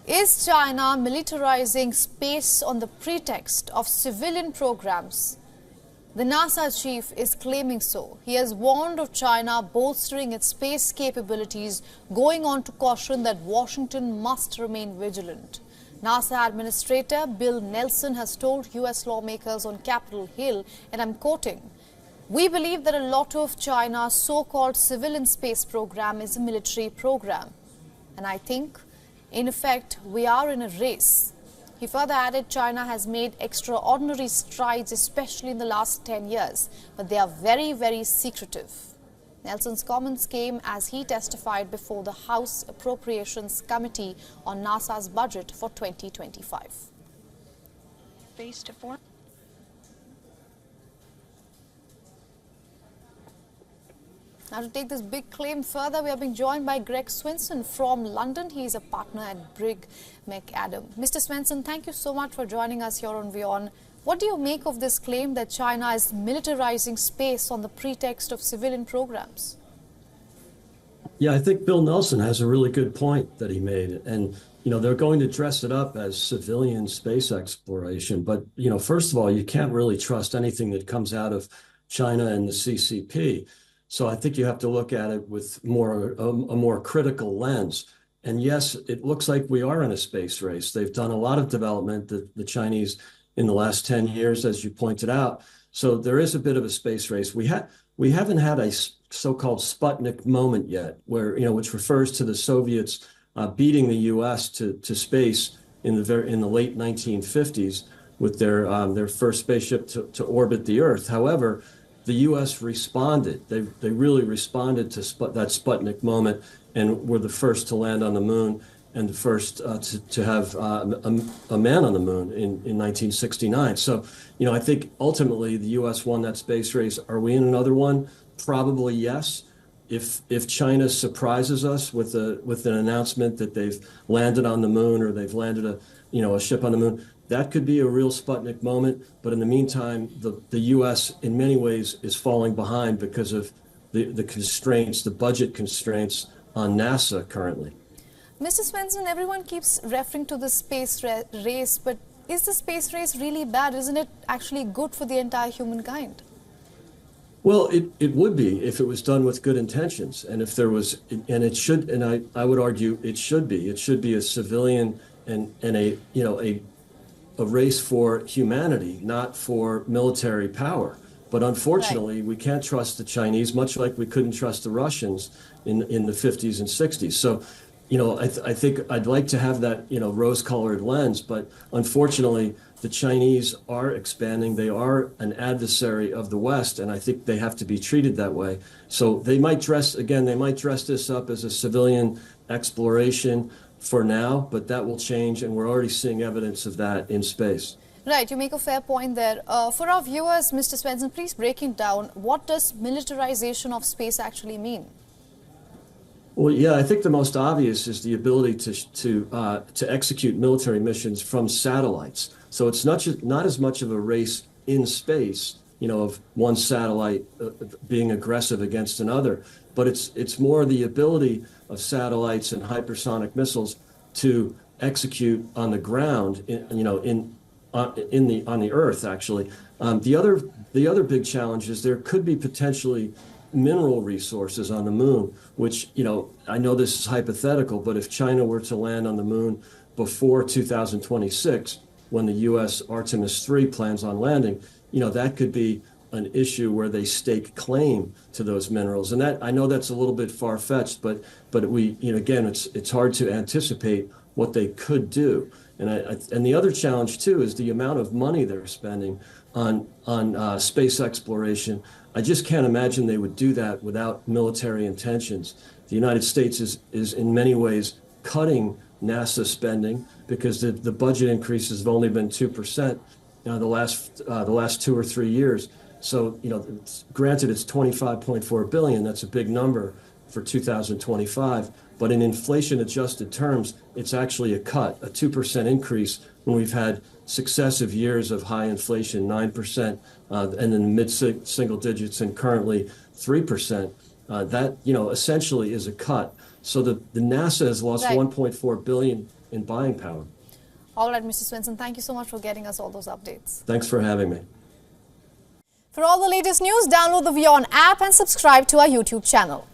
Is China militarizing space on the pretext of civilian programs? The NASA chief is claiming so. He has warned of China bolstering its space capabilities, going on to caution that Washington must remain vigilant. NASA Administrator Bill Nelson has told U.S. lawmakers on Capitol Hill, and I'm quoting, "We believe that a lot of China's so-called civilian space program is a military program. And I think, in effect, we are in a race." He further added China has made extraordinary strides, especially in the last 10 years, but they are very, very secretive. Nelson's comments came as he testified before the House Appropriations Committee on NASA's budget for 2025. Face to form. Now, to take this big claim further, we are being joined by Greg Swinson from London. He is a partner at Brigg McAdam. Mr. Swinson, thank you so much for joining us here on WION. What do you make of this claim that China is militarizing space on the pretext of civilian programs? Yeah, I think Bill Nelson has a really good point that he made. And, they're going to dress it up as civilian space exploration. But, first of all, you can't really trust anything that comes out of China and the CCP. So I think you have to look at it with a more critical lens. And yes, it looks like we are in a space race. They've done a lot of development, the Chinese, in the last 10 years, as you pointed out. So there is a bit of a space race. We haven't had a so-called Sputnik moment yet, where which refers to the Soviets beating the U.S. to space in the late 1950s with their first spaceship to orbit the Earth. However, the U.S. responded. They really responded to that Sputnik moment and were the first to land on the moon and the first to have a man on the moon in 1969. So, I think ultimately the U.S. won that space race. Are we in another one? Probably yes. If China surprises us with an announcement that they've landed on the moon or they've landed a ship on the moon, that could be a real Sputnik moment. But in the meantime, the U.S. in many ways is falling behind because of the constraints, the budget constraints on NASA currently. Mr. Swinson, everyone keeps referring to the space race, but is the space race really bad? Isn't it actually good for the entire humankind? Well, it would be if it was done with good intentions, and if there was, and it should, and I would argue it should be. It should be a civilian and a race for humanity, not for military power. But unfortunately, we can't trust the Chinese, much like we couldn't trust the Russians in the 50s and 60s. So, I think I'd like to have that, rose-colored lens, but unfortunately, the Chinese are expanding. They are an adversary of the West, and I think they have to be treated that way. So they might dress this up as a civilian exploration for now, but that will change, and we're already seeing evidence of that in space. Right, you make a fair point there. For our viewers, Mr. Swinson, please break it down. What does militarization of space actually mean? Well, yeah, I think the most obvious is the ability to execute military missions from satellites. So it's not as much of a race in space, of one satellite being aggressive against another, but it's more the ability of satellites and hypersonic missiles to execute on the ground, on the Earth. Actually, the other big challenge is there could be potentially mineral resources on the moon, which, I know this is hypothetical, but if China were to land on the moon before 2026, when the U.S. Artemis 3 plans on landing, that could be an issue where they stake claim to those minerals. And that, I know that's a little bit far-fetched, but we, again, it's hard to anticipate what they could do. And the other challenge too is the amount of money they're spending on space exploration. I just can't imagine they would do that without military intentions. The United States is in many ways cutting NASA spending because the budget increases have only been 2% the last 2 or 3 years. So, granted, it's $25.4 billion. That's a big number for 2025. But in inflation-adjusted terms, it's actually a cut, a 2% increase when we've had successive years of high inflation, 9%, and in mid-single digits, and currently 3%. That, essentially is a cut. So the NASA has lost $1.4 billion in buying power. All right, Mr. Swenson, thank you so much for getting us all those updates. Thanks for having me. For all the latest news, download the WION app and subscribe to our YouTube channel.